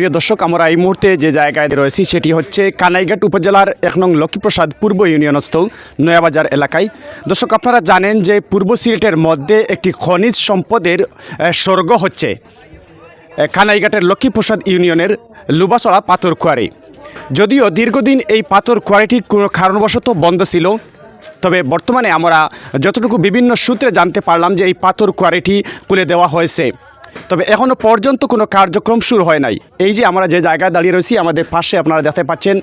প্রিয় দর্শক, আমরা এই মুহূর্তে যে জায়গায় রয়েছি সেটি হচ্ছে কানাইঘাট উপজেলার ১ নং লক্ষ্মীপ্রসাদ পূর্ব ইউনিয়নস্থ নয়াবাজার এলাকায়। দর্শক, আপনারা জানেন যে পূর্ব সিলেটের মধ্যে একটি খনিজ সম্পদের স্বর্গ হচ্ছে কানাইঘাটের লক্ষ্মীপ্রসাদ ইউনিয়নের লুবাছড়া পাথর কোয়ারি। যদিও দীর্ঘদিন এই পাথর কোয়ারিটি কোনো কারণবশত বন্ধ ছিল, তবে বর্তমানে আমরা যতটুকু বিভিন্ন সূত্রে জানতে পারলাম যে এই পাথর কোয়ারিটি খুলে দেওয়া হয়েছে, তবে এখনও পর্যন্ত কোনো কার্যক্রম শুরু হয় নাই। এই যে আমরা যে জায়গায় দাঁড়িয়ে রয়েছি, আমাদের পাশে আপনারা দেখতে পাচ্ছেন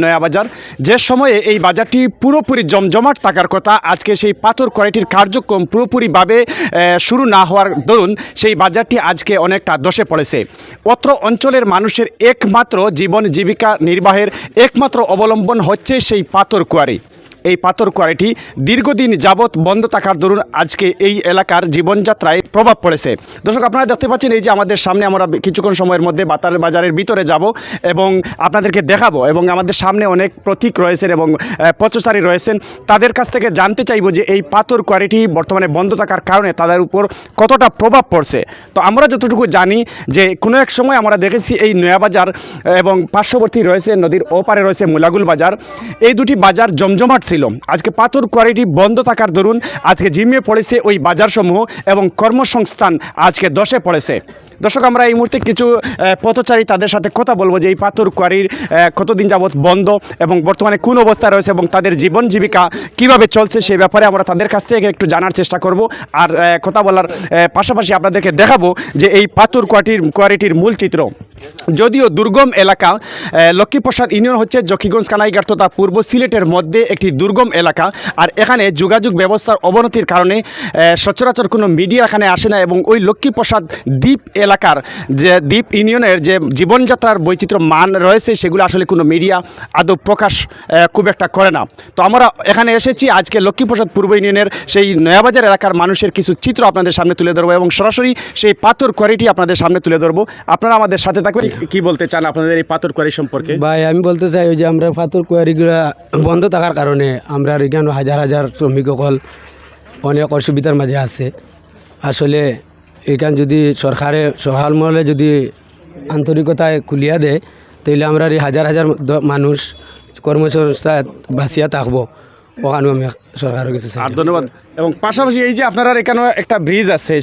নয়াবাজার, যে সময়ে এই বাজারটি পুরোপুরি জমজমাট থাকার কথা, আজকে সেই পাথর কোয়ারিটির কার্যক্রম পুরোপুরিভাবে শুরু না হওয়ার দরুন সেই বাজারটি আজকে অনেকটা ধসে পড়েছে। অত্র অঞ্চলের মানুষের একমাত্র জীবন জীবিকা নির্বাহের একমাত্র অবলম্বন হচ্ছে সেই পাথর কোয়ারি। এই পাথর কোয়ারিটি দীর্ঘদিন যাবৎ বন্ধ থাকার দরুন আজকে এই এলাকার জীবনযাত্রায় প্রভাব পড়েছে। দর্শক, আপনারা দেখতে পাচ্ছেন এই যে আমাদের সামনে, আমরা কিছুক্ষণ সময়ের মধ্যে বাজারের ভিতরে যাব এবং আপনাদেরকে দেখাবো, এবং আমাদের সামনে অনেক প্রতীক রয়েছেন এবং পথচারী রয়েছেন, তাদের কাছ থেকে জানতে চাইব যে এই পাথর কোয়ারিটি বর্তমানে বন্ধ থাকার কারণে তাদের উপর কতটা প্রভাব পড়ছে। তো আমরা যতটুকু জানি যে কোনো এক সময় আমরা দেখেছি এই নয়াবাজার এবং পার্শ্ববর্তী রয়েছে নদীর ওপারে রয়েছে মুলাগুল বাজার, এই দুটি বাজার জমজমাট ছিল। আজকে পাথর কোয়ারিটি বন্ধ থাকার দরুন আজকে ঝিমিয়ে পড়েছে ওই বাজারসমূহ এবং কর্মসংস্থান আজকে ধসে পড়েছে। দর্শক, আমরা এই মুহূর্তে কিছু পথচারী তাদের সাথে কথা বলবো যে এই পাথর কোয়ারির কতদিন যাবৎ বন্ধ এবং বর্তমানে কোন অবস্থায় রয়েছে এবং তাদের জীবন জীবিকা কীভাবে চলছে সেই ব্যাপারে আমরা তাদের কাছ থেকে একটু জানার চেষ্টা করব। আর কথা বলার পাশাপাশি আপনাদেরকে দেখাবো যে এই পাথর কোয়ারিটির মূল চিত্র। যদিও দুর্গম এলাকা, লক্ষ্মীপ্রসাদ ইউনিয়ন হচ্ছে জকিগঞ্জ কানাইঘাট তথা পূর্ব সিলেটের মধ্যে একটি দুর্গম এলাকা, আর এখানে যোগাযোগ ব্যবস্থার অবনতির কারণে সচরাচর কোনো মিডিয়া এখানে আসে না, এবং ওই লক্ষ্মীপ্রসাদ দ্বীপ এলাকার যে দ্বীপ ইউনিয়নের যে জীবনযাত্রার বৈচিত্র্য মান রয়েছে সেগুলো আসলে কোনো মিডিয়া আদৌ প্রকাশ খুব একটা করে না। তো আমরা এখানে এসেছি আজকে লক্ষ্মীপ্রসাদ পূর্ব ইউনিয়নের সেই নয়াবাজার এলাকার মানুষের কিছু চিত্র আপনাদের সামনে তুলে ধরবো এবং সরাসরি সেই পাথর কোয়ারিটি আপনাদের সামনে তুলে ধরবো। আপনারা আমাদের সাথে থাকবেন। কি বলতে চান আপনাদের এই পাথর কোয়ারি সম্পর্কে? ভাই, আমি বলতে চাই ওই যে আমরা পাথর কোয়ারিগুলা বন্ধ থাকার কারণে আমরা এখানে হাজার হাজার শ্রমিকসকল অনেক অসুবিধার মাঝে আছে। আসলে এখান যদি সরকারে সহাল মহলে যদি আন্তরিকতায় খুলিয়া দেয়, তাহলে আমরা এই হাজার হাজার মানুষ কর্মসংস্থা বাঁচিয়া থাকবো। ওখানেও আমি সরকারের কাছে চাই। ধন্যবাদ। এবং পাশাপাশি এই যে আপনারা এখানেও একটা ব্রিজ আছে,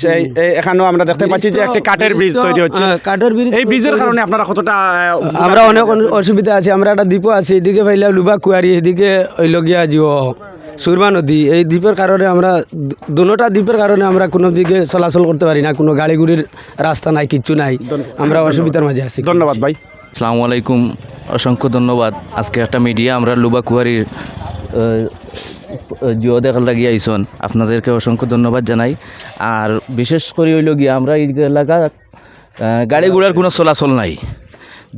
এখানেও আমরা দেখতে পাচ্ছি যে একটা কাঠের ব্রিজ তৈরি হচ্ছে। কাঠের ব্রিজ, এই ব্রিজের কারণে আপনারা কতটা? আমরা অনেক অসুবিধা আছে। আমরা একটা দ্বীপ আছে, এদিকে পাইলাম লুবা কুয়ারি, এদিকে ওইলগিয়া জিও সুরমা নদী। এই দ্বীপের কারণে আমরা দুটা দ্বীপের কারণে আমরা কোনো দিকে চলাচল করতে পারি না, কোনো গাড়ি গুড়ির রাস্তা নাই, কিচ্ছু নাই, আমরা অসুবিধার মাঝে আছি। ধন্যবাদ ভাই। আসসালামু আলাইকুম, অসংখ্য ধন্যবাদ। আজকে একটা মিডিয়া আমরা লুবা কুয়ারির জিও দেখার লাগিয়ে আইসন, আপনাদেরকে অসংখ্য ধন্যবাদ জানাই। আর বিশেষ করে হইল গিয়ে আমরা এই এলাকা গাড়ি ঘোড়ার কোনো চলাচল নাই।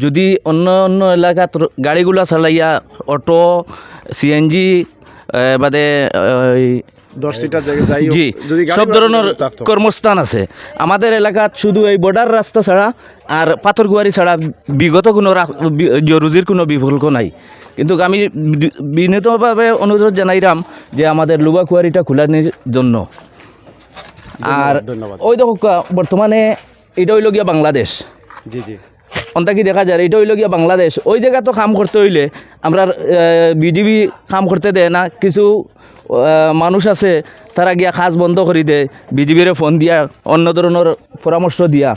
যদি অন্য অন্য এলাকাত গাড়িগুলা চালাইয়া অটো, সিএনজি বাদে জি সব ধরনের কর্মস্থান আছে। আমাদের এলাকাত শুধু এই বর্ডার রাস্তা ছাড়া আর পাথরকুয়ারি ছাড়া বিগত কোনো রুজির কোনো বিকল্প নাই। কিন্তু আমি বিনীতভাবে অনুরোধ জানাইলাম যে আমাদের লুবা কুয়ারিটা খোলানোর জন্য। আর ওই দেখো বর্তমানে এটা হইল গিয়া বাংলাদেশ। জি জি, অন্তাকি দেখা যায় এটা হইল গিয়া বাংলাদেশ। ওই জায়গা তো কাম করতে হইলে আমরা বিজিবি কাম করতে দেয় না। কিছু মানুষ আছে তারা গিয়া কাজ বন্ধ করে দেয়, বিজিবিরে ফোন দিয়া অন্য ধরনের পরামর্শ দিয়া।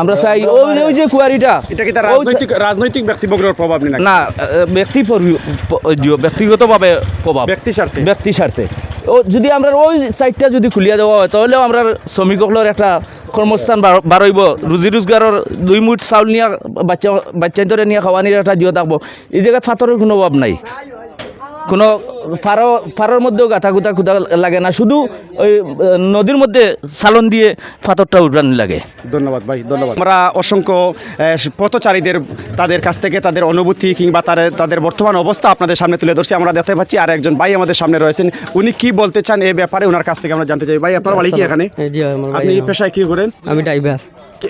আমরা চাই ওই যে কুয়ারিটা, এটা কি তার রাজনৈতিক ব্যক্তিবর্গের প্রভাব না? ব্যক্তিগতভাবে প্রভাব, ব্যক্তি স্বার্থে। ও যদি আমরা ওই সাইডটা যদি খুলিয়া দেওয়া হয়, তাহলেও আমরা শ্রমিকসকলের একটা কর্মস্থান বাড়ইব, রুজি রোজগারের 2 মুঠ চাউল নিয়ে বাচ্চান্তরে নিয়ে খাওয়ানির একটা জিও থাকবো। এই জায়গায় ফাতরের কোনো অভাব নাই, কোনো ফাড়োর মধ্যেও গাঁথা খুঁতা লাগে না, শুধু ওই নদীর মধ্যে সালন দিয়ে ফাতরটা উড়ানি লাগে। ধন্যবাদ ভাই, ধন্যবাদ। আমরা অসংখ্য পথচারীদের তাদের কাছ থেকে তাদের অনুভূতি কিংবা তাদের বর্তমান অবস্থা আপনাদের সামনে তুলে ধরছি। আমরা দেখতে পাচ্ছি আর একজন ভাই আমাদের সামনে রয়েছেন, উনি কি বলতে চান এই ব্যাপারে ওনার কাছ থেকে আমরা জানতে চাই। ভাই, আপনার বাড়ি কি এখানে? আপনি পেশায় কি করেন? আমি ড্রাইভার।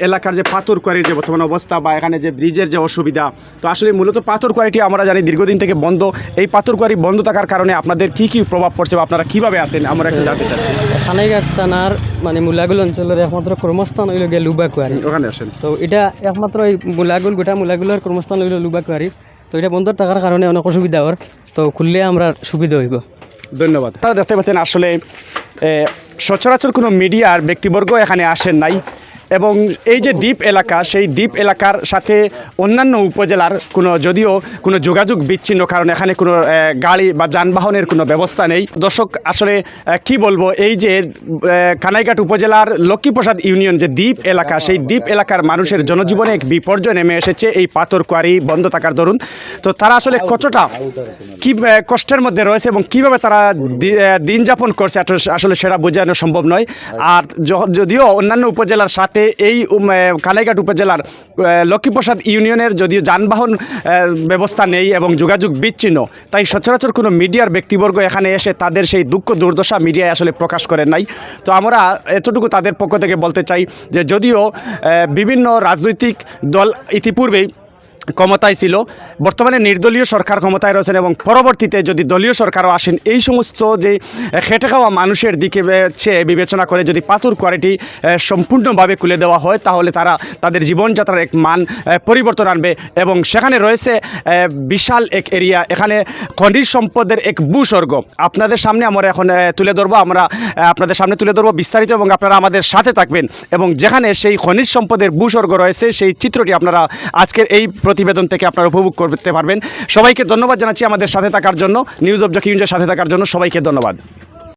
এলাকার যে পাথর কোয়ারির যে বর্তমান অবস্থা বা এখানে যে ব্রিজের যে অসুবিধা, তো আসলে মূলত পাথর কোয়ারিটি আমরা জানি দীর্ঘদিন থেকে বন্ধ। এই পাথর কোয়ারি বন্ধ থাকার কারণে আপনাদের কি কি প্রভাব পড়ছে বা আপনারা কীভাবে আছেন আমরা একটু জানতে চাচ্ছি। খানাইঘাট থানার মানে মুলাগুল অঞ্চলের একমাত্র কর্মস্থান হইল গিয়ে লুবা কুয়ারি। ওখানে আসেন। তো এটা একমাত্র এই গোটা মুলাগুলের কর্মস্থান হইল লুবা কুয়ারি। তো এটা বন্ধ থাকার কারণে অনেক অসুবিধা হওয়ার, তো খুললে আমরা সুবিধা হইব। ধন্যবাদ। আপনারা দেখতে পাচ্ছেন আসলে সচরাচর কোনো মিডিয়ার ব্যক্তিবর্গ এখানে আসেন নাই এবং এই যে দ্বীপ এলাকা, সেই দ্বীপ এলাকার সাথে অন্যান্য উপজেলার যদিও কোনো যোগাযোগ বিচ্ছিন্ন, কারণ এখানে কোনো গাড়ি বা যানবাহনের কোনো ব্যবস্থা নেই। দর্শক আসলে কি বলবো, এই যে কানাইঘাট উপজেলার লক্ষ্মীপ্রসাদ ইউনিয়ন যে দ্বীপ এলাকা, সেই দ্বীপ এলাকার মানুষের জনজীবনে এক বিপর্যয় নেমে এসেছে এই পাথর কোয়ারি বন্ধ থাকার দরুন। তো তারা আসলে কতটা কি কষ্টের মধ্যে রয়েছে এবং কিভাবে তারা দিন যাপন করছে আসলে সেটা বোঝানো সম্ভব নয়। আর যদিও অন্যান্য উপজেলার সাথে এই কানাইঘাট উপজেলার লক্ষ্মীপ্রসাদ ইউনিয়নের যদিও যানবাহন ব্যবস্থা নেই এবং যোগাযোগ বিচ্ছিন্ন, তাই সচরাচর কোনো মিডিয়ার ব্যক্তিবর্গ এখানে এসে তাদের সেই দুঃখ দুর্দশা মিডিয়ায় আসলে প্রকাশ করেন নাই। তো আমরা এতটুকু তাদের পক্ষ থেকে বলতে চাই যে যদিও বিভিন্ন রাজনৈতিক দল ইতিপূর্বেই ক্ষমতায় ছিল, বর্তমানে নির্দলীয় সরকার ক্ষমতায় রয়েছেন এবং পরবর্তীতে যদি দলীয় সরকারও আসেন, এই সমস্ত যে খেটে খাওয়া মানুষের দিকে চেয়ে বিবেচনা করে যদি পাথর কোয়ারিটি সম্পূর্ণভাবে খুলে দেওয়া হয়, তাহলে তারা তাদের জীবনযাত্রার এক মান পরিবর্তন আনবে এবং সেখানে রয়েছে বিশাল এক এরিয়া, এখানে খনিজ সম্পদের এক ভূস্বর্গ আপনাদের সামনে আমরা এখন তুলে ধরবো, আপনাদের সামনে তুলে ধরবো বিস্তারিত এবং আপনারা আমাদের সাথে থাকবেন এবং যেখানে সেই খনিজ সম্পদের ভূস্বর্গ রয়েছে সেই চিত্রটি আপনারা আজকের এই প্রতিবেদন থেকে আপনারা উপভোগ করতে পারবেন। সবাইকে ধন্যবাদ জানাচ্ছি আমাদের সাথে থাকার জন্য, নিউজ অব জকি নিউজের সাথে থাকার জন্য সবাইকে ধন্যবাদ।